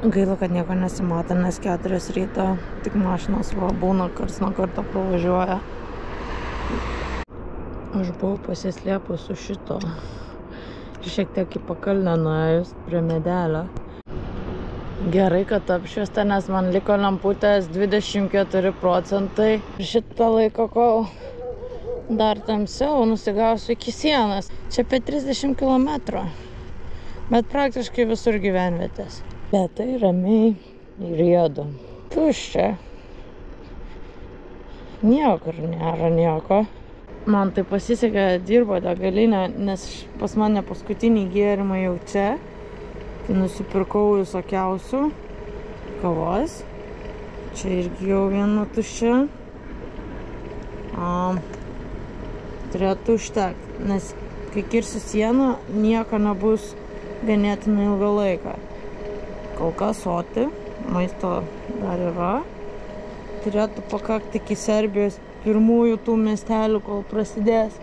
Gaila, kad nieko nesimato, nes 4 ryto tik mašinos va būna karts nuo karto pravažiuoja. Aš buvau pasislėpus su šito. Šiek tiek į pakalnę nuėjus prie medelio. Gerai, kad apšviesta, nes man liko lemputės 24%. Šitą laiką, kol dar tamsiau, nusigausiu iki sienos. Čia apie 30 km. Bet praktiškai visur gyvenvietės. Bet tai ramiai riedu. Tuščia. Niekur nėra nieko. Man tai pasisekė, dirbo degalinė, nes pas mane paskutiniai gėrimai jau čia. Tai nusipirkau visokiausių kavos. Čia irgi jau viena tuščia. Turėtų užtekti, nes kai kirsiu sieną, nieko nebus ganėtinai ilgą laiką. Kol kas soti, maisto dar yra. Turėtų pakakti iki Serbijos pirmųjų tų miestelių, kol prasidės.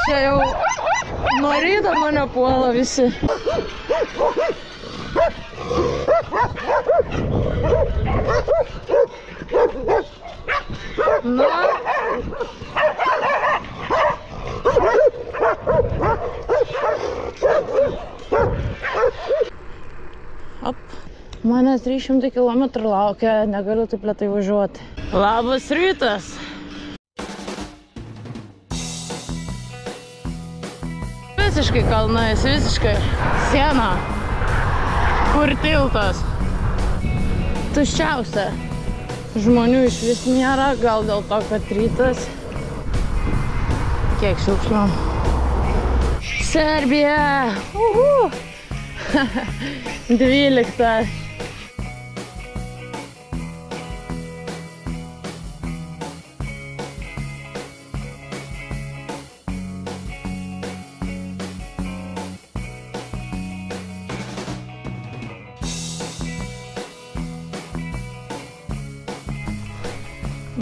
Čia jau nuo ryto mane puola visi. Na. Op. Manęs 300 km laukia, negaliu taip lėtai važiuoti. Labas rytas! Visiškai kalnais, visiškai siena. Kur tiltas? Tuščiausia. Žmonių iš vis nėra, gal dėl to, kad rytas. Kiek šiukšlių. Serbija! 12.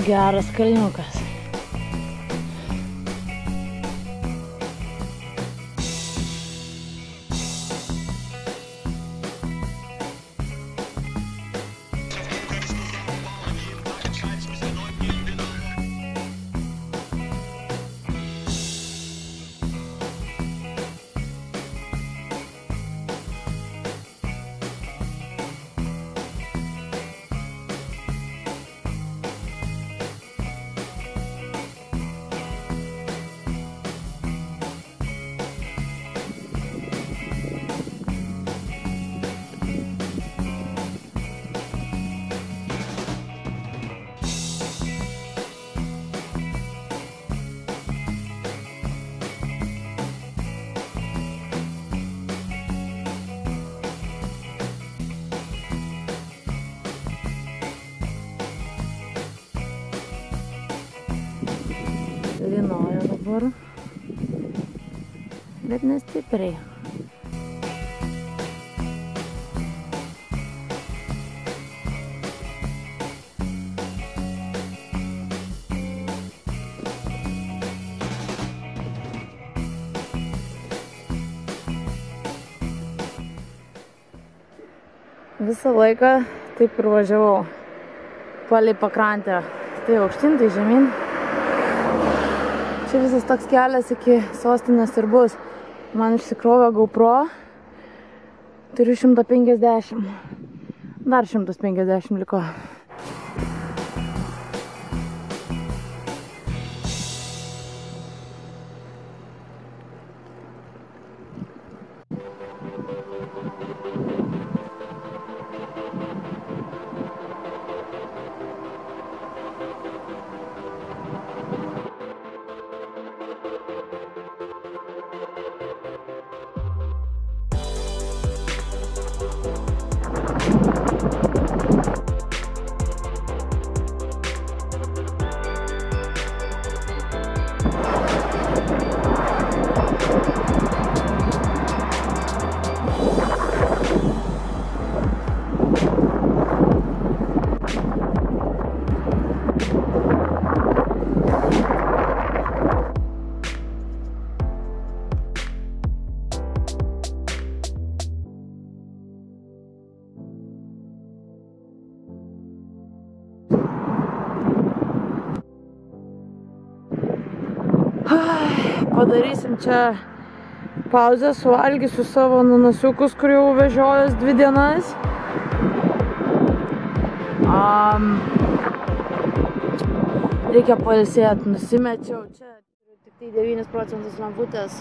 Geras kalniukas. Lynoja dabar, bet nestipriai. Visą laiką taip ir važiavau palei pakrantę. Tai aukštyn, tai žemyn. Čia visas toks kelias iki sostinės ir bus. Man išsikrovė GoPro. Turiu 150. Dar 150 liko. Padarysim čia pauzę, suvalgysiu savo nanasiukus, kur jau vežiojęs 2 dienas. Reikia pailsėti, nusimečiau čia. Tik tai 9 procentus lemputės.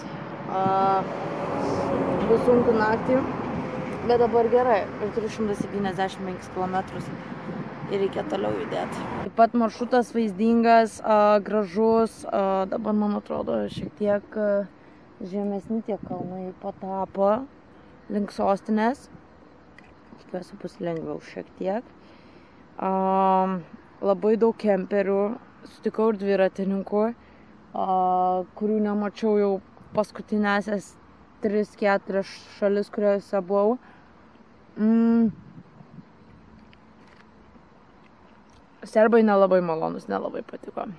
Bus sunku naktį, bet dabar gerai. Ir turiu 175 km ir reikia toliau judėti. Taip pat maršrutas vaizdingas, gražus. Dabar, man atrodo, šiek tiek žemesni tie kalnai patapo link sostinės. Tikiuosi bus lengviau šiek tiek. Labai daug kemperių. Sutikau ir dviratininkų, kurių nemačiau jau paskutinėsias 3-4 šalis, kuriuose buvau. Serbai nelabai malonus, nelabai patiko.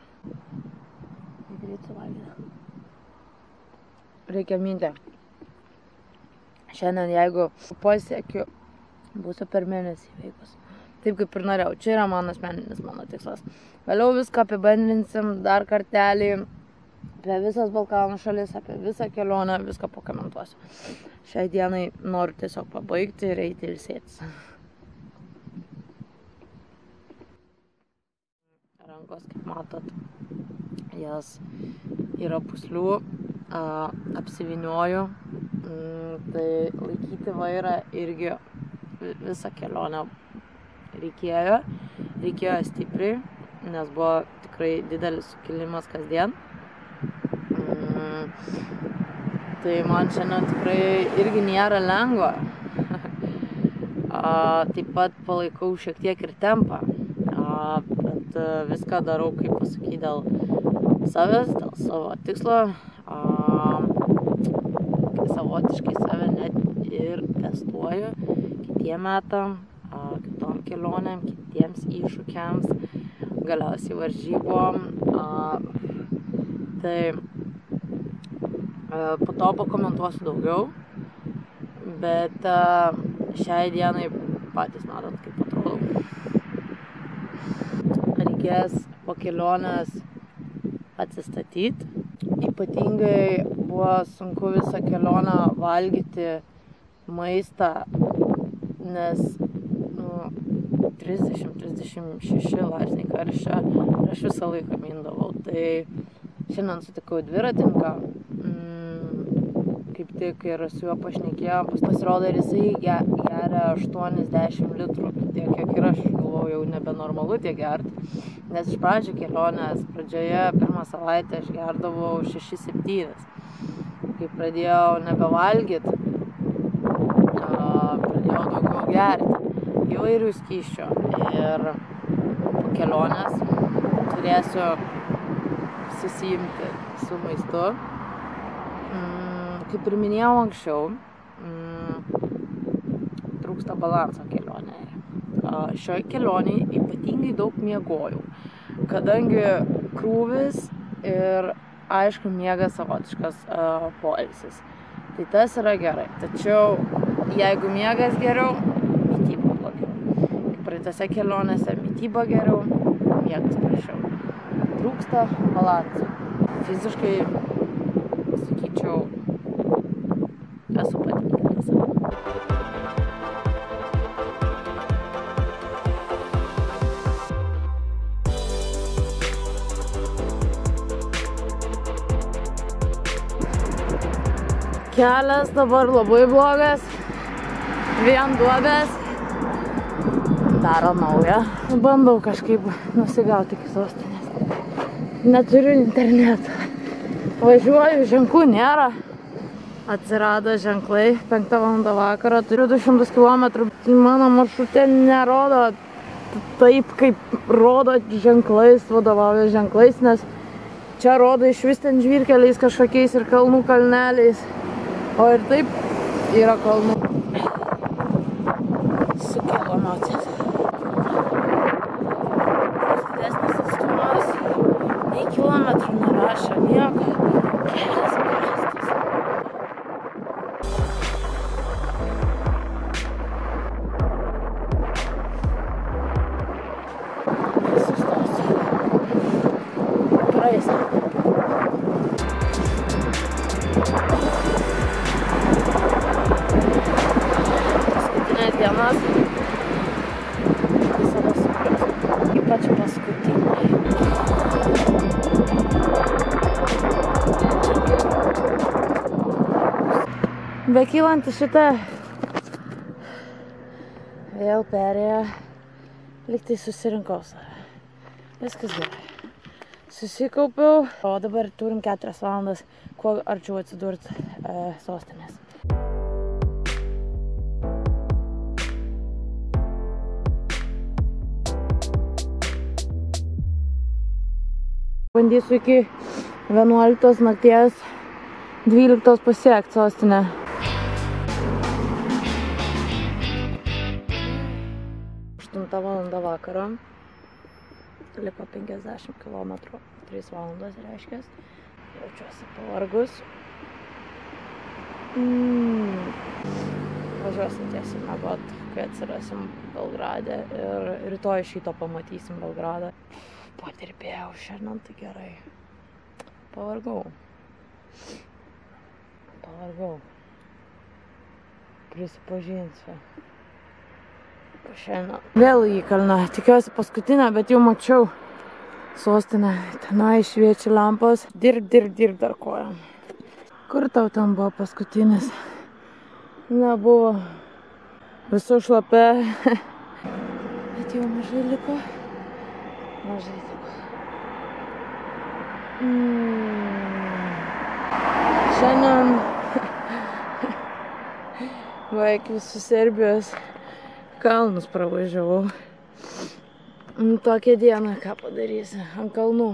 Greit suvalgyti. Reikia minti. Šiandien, jeigu pasiekiu, būsiu per mėnesį veikus. Taip kaip ir norėjau. Čia yra mano asmeninis mano tikslas. Vėliau viską apibendrinsim dar kartelį apie visas Balkanų šalis, apie visą kelionę, viską pakomentuosiu. Šiai dienai noriu tiesiog pabaigti ir eiti ilsėtis. Rankos, kaip matot, jas yra pūslių, apsivinioju. Tai laikyti vairą irgi visą kelionę reikėjo stipriai, nes buvo tikrai didelis sukilimas kasdien. Tai man šiandien tikrai irgi nėra lengva. Taip pat palaikau šiek tiek ir tempą, bet viską darau, kaip pasakyti, dėl savęs, dėl savo tikslo. Savotiškai save net ir testuoju kitiem metam, kitom kelionėm, kitiems iššūkiams, galiausiai varžybom. Tai po to pakomentuosiu daugiau, bet šiai dienai patys matot, kaip atrodo. Reikės po kelionės atsistatyti. Ypatingai buvo sunku visą kelionę valgyti maistą, nes 30-36 laipsniai karščio ir aš visą laiką mindavau. Tai šiandien sutikau dviratininką, kaip tik ir su juo pašnekėjom, pasirodo ir jisai geria 80 litrų, tiek kiek ir aš galvojau, jau nebenormalu tiek gerti, nes iš pradžio kelionės pradžioje pirmą savaitę aš gerdavau 6-7. Kai pradėjau nebevalgyti, pradėjau daugiau gerti įvairių skysčių ir po kelionės turėsiu susiimti su maistu. Kaip ir minėjau anksčiau, trūksta balanso kelionėje. Šioje kelionėje ypatingai daug miegojau, kadangi krūvis ir aišku miegas savotiškas poilsis. Tai tas yra gerai, tačiau jeigu miegas geriau, mityba blogiau. Kaip praeitose kelionėse mityba geriau, miegas prašiau. Trūksta balanso. Fiziškai, sakyčiau, esu patenkintas. Kelias dabar labai blogas, vien duobės, daro naują. Bandau kažkaip nusigauti iki sostinės. Neturiu interneto. Važiuoju, ženklų nėra. Atsirado ženklai, 5 val. Vakarą, turiu 200 km. Mano maršrute nerodo taip, kaip rodo ženklais, vadovauja ženklais, nes čia rodo iš vis ten žvyrkeliais kažkokiais ir kalnų kalneliais. O ir taip yra kalnų. Sukėlo emocijas. Didesnis atstumas, nei kilometrų nerašo, nieko. Kelias prastas. Sustosiu. Praeisiu. dienas visada sunkios, ypač paskutiniai. Bekylant į šitą vėl perėjo, liktai susirinkau save. Viskas gerai. Susikaupiau, o dabar turim 4 valandas, kuo arčiau atsidurti sostinės. Bandysiu iki 11 nakties 12 pasiekti sostinę. Valanda vakaro, liko 50 km, 3 valandos reiškias, jaučiuosi pavargus. Važiuosim tiesiai miegot, kai atsirasim Belgrade ir rytoj šito pamatysim Belgradą. Padirbėjau šiandien, tai gerai. Pavargau. Prisipažinsiu. Šiandien vėl į Kalną. Tikiuosi paskutinę, bet jau mačiau sostinę. Tenai šviečia lampos. Dirb dar kojam. Kur tau ten buvo paskutinis? Nebuvo. Visų šlapė. Bet jau mažai liko. Šiandien beveik visus Serbijos kalnus pravažiavau. Tokią dieną, ką padarysi, ant kalnų.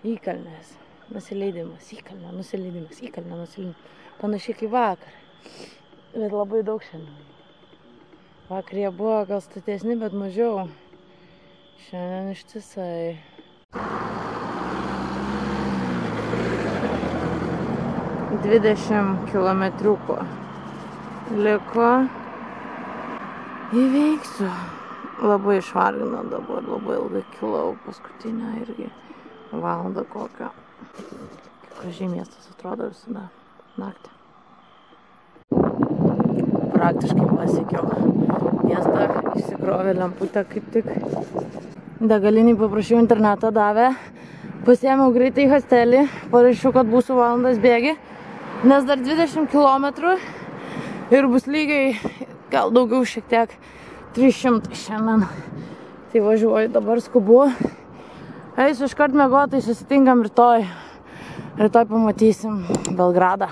Įkalnės. Nusileidimas, įkalnė, nusileidimas, įkalnė, nusileidimas. Panašiai kaip vakar. Bet labai daug šiandien. Vakar jie buvo gal statesni, bet mažiau. Šiandien ištisai. $20 kilometriukų liko. Įveiksiu. Labai išvargino dabar, labai ilgai kilau, paskutinę irgi valandą kokią. Gražiai miestas atrodo visada naktį. Praktiškai pasiekiau miestą, išsikrovė lemputę kaip tik. Degalinį paprašiau internetą davė, pasiėmiau greitai hostelį, parašiau, kad būsiu valandas bėgi, nes dar 20 km ir bus lygiai gal daugiau šiek tiek 300 šiandien. Tai važiuoju, dabar skubu. Eisiu iškart miegoti, susitinkam rytoj. Rytoj pamatysim Belgradą.